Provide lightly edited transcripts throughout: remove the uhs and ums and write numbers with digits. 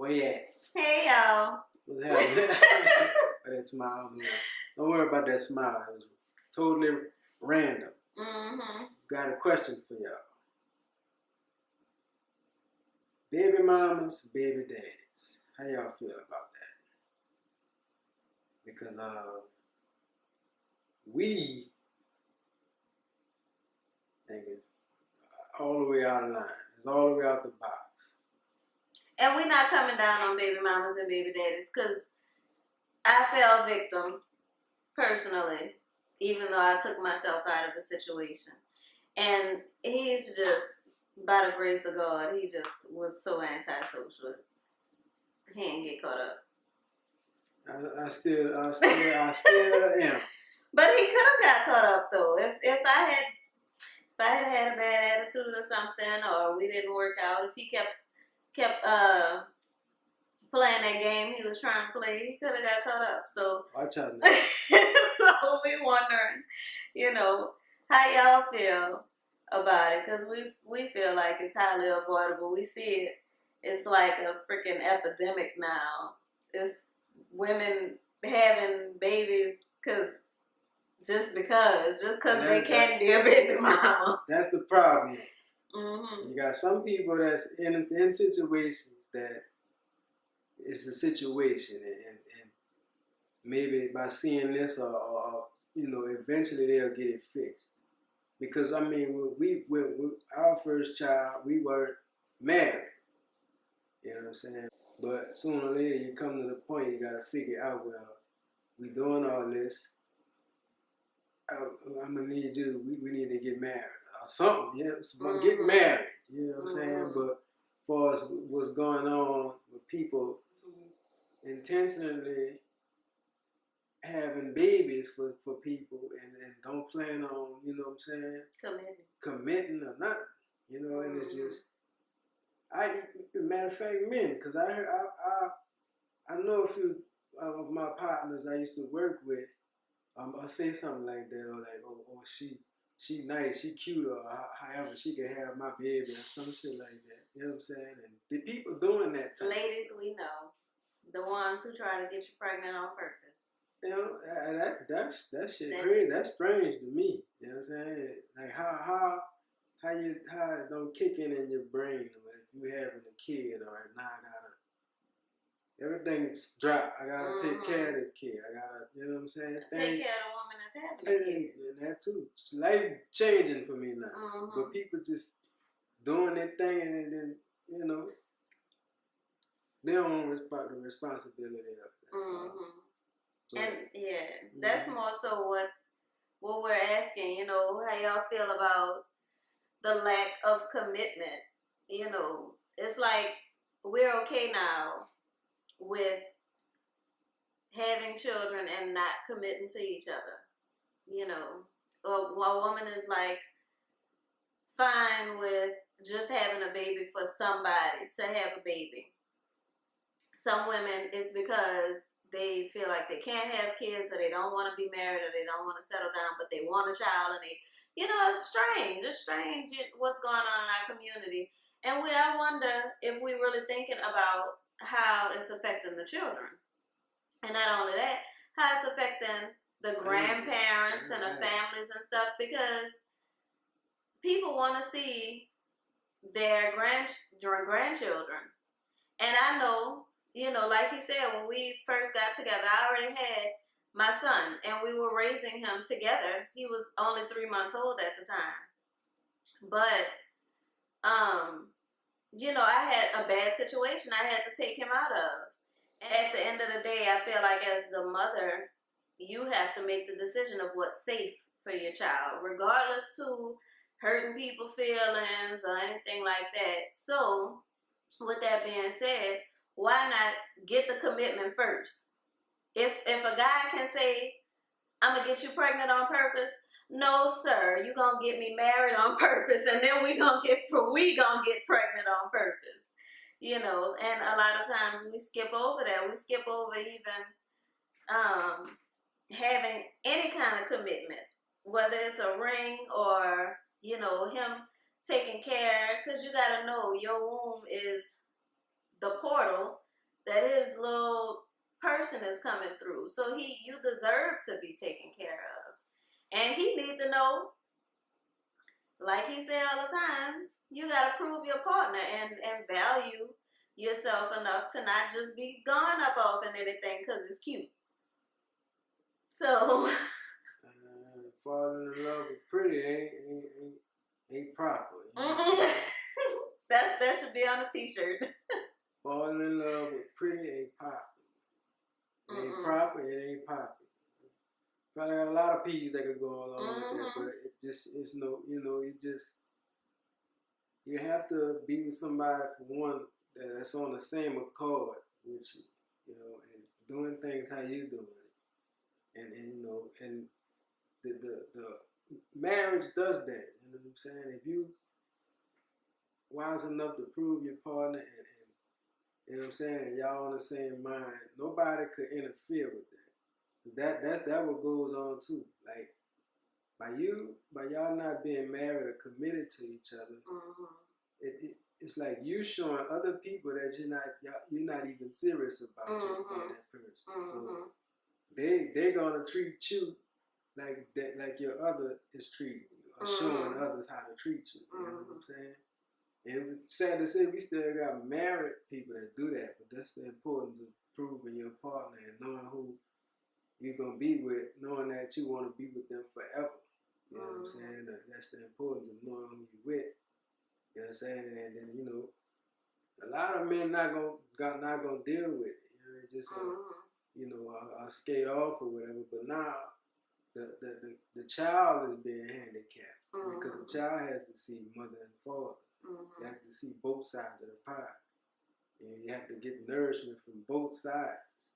Where you at? Hey, y'all. What's happening? That smile. Don't worry about that smile. It was totally random. Mm-hmm. Got a question for y'all. Baby mamas, baby daddies. How y'all feel about that? Because we think it's all the way out of line. It's all the way out the box. And we're not coming down on baby mamas and baby daddies because I fell victim personally, even though I took myself out of the situation. And he's just, by the grace of God, he just was so antisocial. He ain't get caught up. I still am. But he could have got caught up though. If I had a bad attitude or something, or we didn't work out, if he kept playing that game he was trying to play, he could have got caught up. So watch out now. So we wondering, how y'all feel about it, because we feel like it's highly avoidable. We see it's like a freaking epidemic now. It's women having babies just because they can't be a baby mama. That's the problem. Mm-hmm. You got some people that's in situations that it's a situation, and maybe by seeing this or eventually they'll get it fixed. Because I mean, we our first child, we weren't married. You know what I'm saying? But sooner or later, you come to the point you got to figure out, well, we doing all this. I'm gonna need you. We need to get married or something. Yeah, mm-hmm. Get married. You know what I'm saying? But for us, what's going on with people intentionally having babies for people and don't plan on, you know what I'm saying? Committing or nothing. And it's just, matter of fact, men, because I know a few of my partners I used to work with. I'll say something like that, or like, oh, she nice, she cute, or however she can have my baby, or some shit like that. You know what I'm saying? And the people doing that. Ladies, we know the ones who try to get you pregnant on purpose. That shit crazy. That's strange to me. You know what I'm saying? Like how it don't kick in your brain if you having a kid, or now I gotta. Everything's dropped. I gotta take care of this kid. I gotta, you know what I'm saying? Take care of the woman that's having a kid. And that too. It's life changing for me now. But people just doing their thing, and then they don't want the responsibility of it. So, and that's more so what we're asking. How y'all feel about the lack of commitment? It's like we're okay now with having children and not committing to each other. A woman is like fine with just having a baby for somebody to have a baby. Some women, it's because they feel like they can't have kids, or they don't want to be married, or they don't want to settle down, but they want a child, and it's strange. It's strange what's going on in our community. And I wonder if we're really thinking about how it's affecting the children. And not only that, how it's affecting the grandparents and the families and stuff, because people want to see their grandchildren. And I know, like he said, when we first got together, I already had my son, and we were raising him together. He was only 3 months old at the time. But, I had a bad situation I had to take him out of. At the end of the day, I feel like as the mother, you have to make the decision of what's safe for your child, regardless to hurting people's feelings or anything like that. So, with that being said, why not get the commitment first? If a guy can say, I'm going to get you pregnant on purpose, no, sir, you're going to get me married on purpose, and then we gonna get pregnant on purpose. And a lot of times we skip over that. We skip over even having any kind of commitment, whether it's a ring or, him taking care, because you got to know your womb is the portal that his little person is coming through. So you deserve to be taken care of. And he need to know, like he said all the time, you gotta prove your partner and value yourself enough to not just be gone up off and anything because it's cute. So falling in love with pretty ain't proper. That should be on a t-shirt. Falling in love with pretty ain't proper. It ain't proper, it ain't popular. Probably got a lot of P's that could go along with that, but it's no, you have to be with somebody, for one, that's on the same accord with you, and doing things how you doing it. And the marriage does that, you know what I'm saying? If you wise enough to prove your partner and you know what I'm saying, and y'all on the same mind, nobody could interfere with that. That's what goes on too. Like by y'all not being married or committed to each other, it's like you showing other people that you're not even serious about that person. So they're gonna treat you like that, like your other is treating you, or showing others how to treat you. You know what I'm saying? And sad to say, we still got married people that do that, but that's the importance of proving your partner and knowing who you're going to be with, knowing that you want to be with them forever. You know what I'm saying? That's the importance of knowing who you're with. You know what I'm saying? And then, a lot of men not gonna deal with it. They just, I'll skate off or whatever. But now, the child is being handicapped because the child has to see mother and father. You have to see both sides of the pie. And you have to get nourishment from both sides.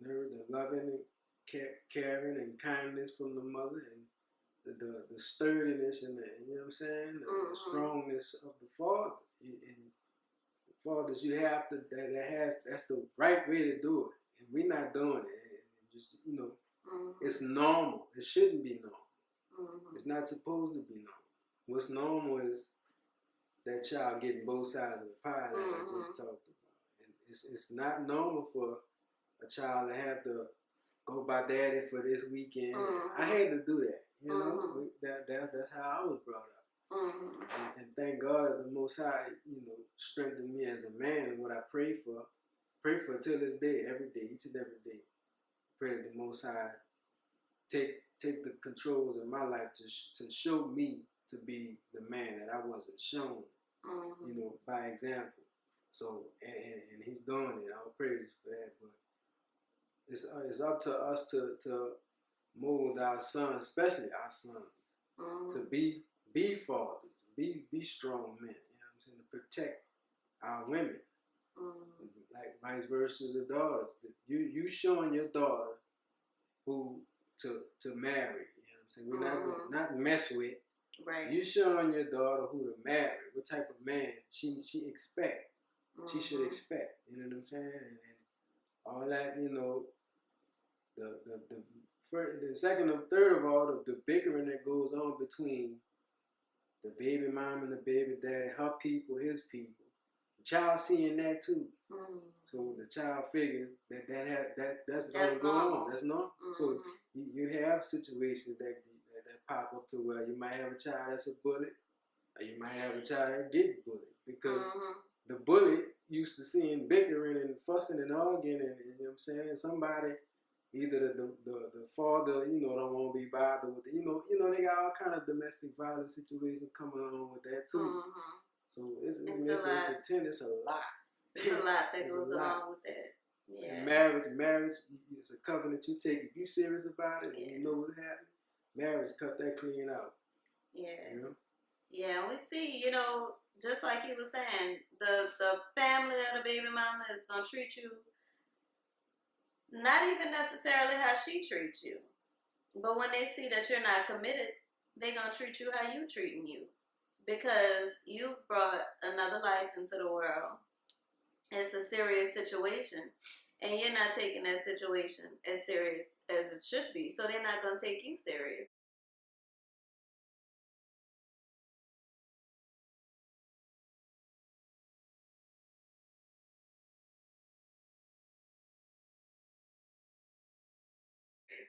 The loving and caring and kindness from the mother, and the sturdiness and you know what I'm saying, the strongness of the father. And the fathers, you have to that's the right way to do it. And we're not doing it. And just it's normal. It shouldn't be normal. It's not supposed to be normal. What's normal is that child getting both sides of the pie that I just talked about. And it's not normal for a child to have to go by daddy for this weekend. I had to do that. That's how I was brought up. And thank God that the Most High, strengthened me as a man. And what I pray for till this day, every day, each and every day. Pray that the Most High take the controls of my life to show me to be the man that I wasn't shown, by example. So, and he's doing it. All praises for that. But it's up to us to mold our sons, especially our sons, to be fathers, be strong men. You know what I'm saying? To protect our women, like vice versa the daughters. You showing your daughter who to marry. You know what I'm saying? We're not mess with. Right. You showing your daughter who to marry, what type of man she expect, she should expect. You know what I'm saying? And all that, the second and third of all, the bickering that goes on between the baby mom and the baby daddy, her people, his people. The child seeing that too. So the child figures that's going to go on. That's normal. So you have situations that pop up to where you might have a child that's a bully, or you might have a child that get bullied because the bully used to seeing bickering and fussing and arguing, and you know what I'm saying, somebody, either the father, don't want to be bothered with it. They got all kind of domestic violence situations coming along with that too. So it's a lot. It's a lot that goes along with that. Yeah. And marriage is a covenant you take. If you serious about it and you know what's happening, marriage cut that clean out. Yeah. Yeah, and we see, just like he was saying, the family of the baby mama is gonna treat you not even necessarily how she treats you. But when they see that you're not committed, they're gonna treat you how you treating you. Because you've brought another life into the world. It's a serious situation. And you're not taking that situation as serious as it should be. So they're not going to take you serious.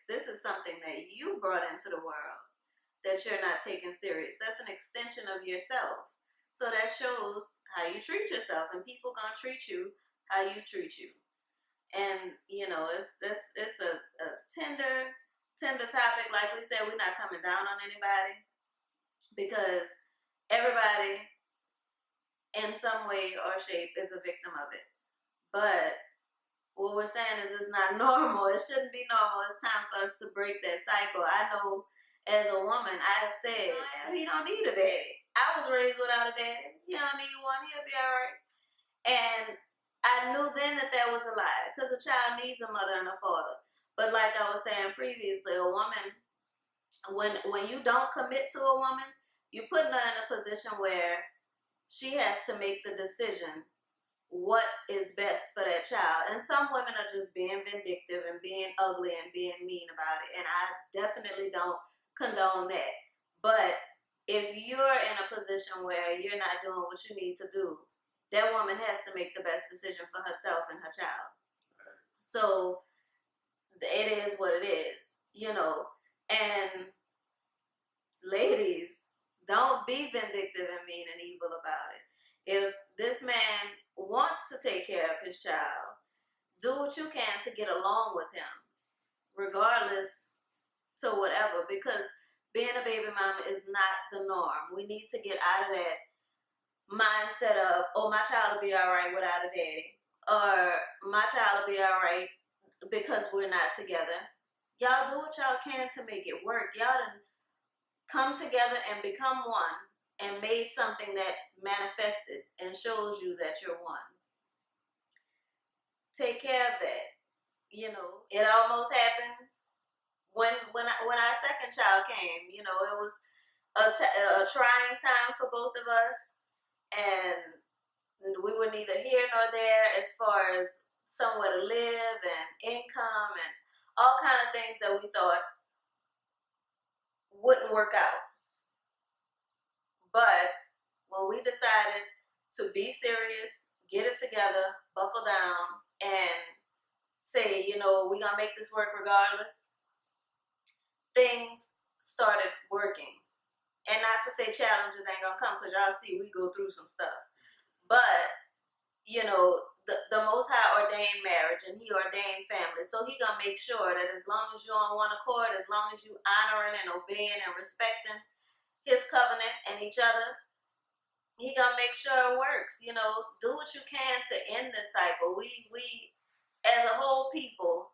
This is something that you brought into the world that you're not taking serious. That's an extension of yourself. So that shows how you treat yourself, and people gonna treat you how you treat you. And it's a tender topic. Like we said, we're not coming down on anybody, because everybody in some way or shape is a victim of it. But what we're saying is it's not normal. It shouldn't be normal. It's time for us to break that cycle. I know as a woman, I have said, he don't need a daddy. I was raised without a daddy. He don't need one. He'll be all right. And I knew then that was a lie, because a child needs a mother and a father. But like I was saying previously, a woman, when you don't commit to a woman, you're putting her in a position where she has to make the decision what is best for that child. And some women are just being vindictive and being ugly and being mean about it. And I definitely don't condone that. But if you're in a position where you're not doing what you need to do, that woman has to make the best decision for herself and her child. So it is what it is, And ladies, don't be vindictive and mean and evil about it. If this man wants to take care of his child, do what you can to get along with him, regardless to whatever, because being a baby mama is not the norm. We need to get out of that mindset of, oh, my child will be all right without a daddy, or my child will be all right because we're not together. Y'all do what y'all can to make it work. Y'all done come together and become one and made something that manifested and shows you that you're one. Take care of that. It almost happened when our second child came. It was a trying time for both of us, and we were neither here nor there as far as somewhere to live and income and all kind of things that we thought wouldn't work out. But when we decided to be serious, get it together, buckle down, and say, we're going to make this work regardless, things started working. And not to say challenges ain't going to come, because y'all see we go through some stuff. But, the Most High ordained marriage, and he ordained family. So he going to make sure that as long as you're on one accord, as long as you honoring and obeying and respecting his covenant and each other, he gonna make sure it works. Do what you can to end this cycle. We as a whole people,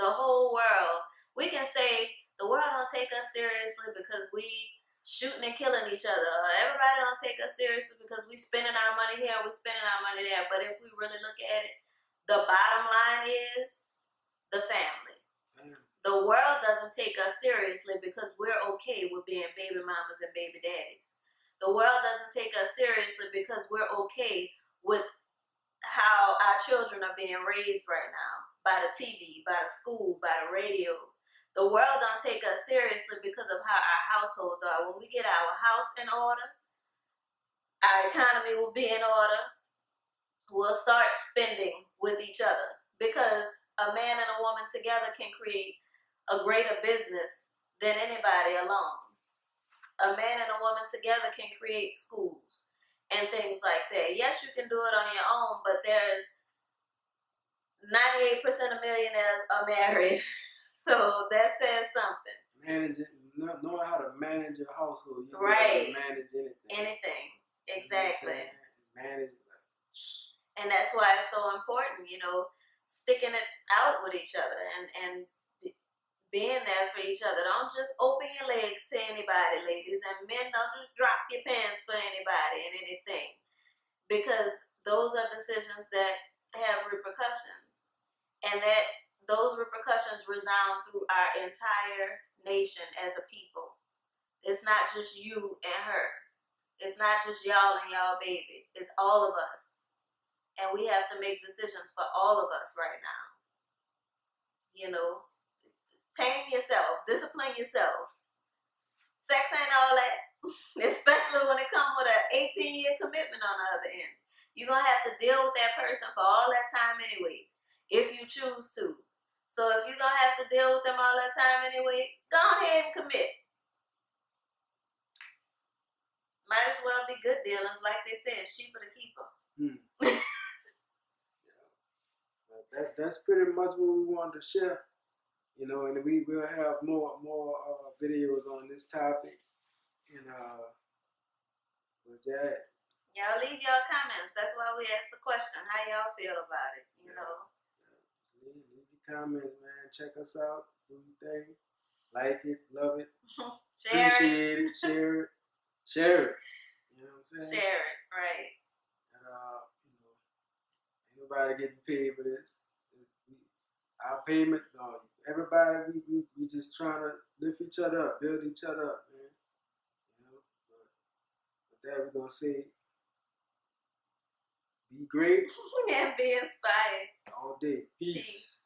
the whole world, we can say the world don't take us seriously because we shooting and killing each other. Everybody don't take us seriously because we spending our money here, we spending our money there. But if we really look at it, the bottom line is the family. The world doesn't take us seriously because we're okay with being baby mamas and baby daddies. The world doesn't take us seriously because we're okay with how our children are being raised right now, by the TV, by the school, by the radio. The world don't take us seriously because of how our households are. When we get our house in order, our economy will be in order. We'll start spending with each other, because a man and a woman together can create a greater business than anybody alone. A man and a woman together can create schools and things like that. Yes, you can do it on your own, but there's 98% of millionaires are married. So that says something. Knowing how to manage your household. You right. Manage anything. Anything. Exactly. Manage it. And that's why it's so important, sticking it out with each other and being there for each other. Don't just open your legs to anybody, ladies. And men, don't just drop your pants for anybody and anything. Because those are decisions that have repercussions. And that those repercussions resound through our entire nation as a people. It's not just you and her. It's not just y'all and y'all baby. It's all of us. And we have to make decisions for all of us right now. Tame yourself. Discipline yourself. Sex ain't all that. Especially when it comes with an 18-year commitment on the other end. You're going to have to deal with that person for all that time anyway, if you choose to. So if you're going to have to deal with them all that time anyway, go ahead and commit. Might as well be good dealings. Like they said, it's cheaper to keep them. That's pretty much what we wanted to share. You know, and we will have more videos on this topic. And with that, y'all leave y'all comments. That's why we asked the question. How y'all feel about it? You know. Leave your comments, man. Check us out. Do your thing. Like it, love it, appreciate it, share it. You know what I'm saying? Share it, right? And you know, ain't nobody getting paid for this. Our payment, everybody, we just trying to lift each other up, build each other up, man. You know, but with that, we're gonna say, be great and be inspired all day. Peace.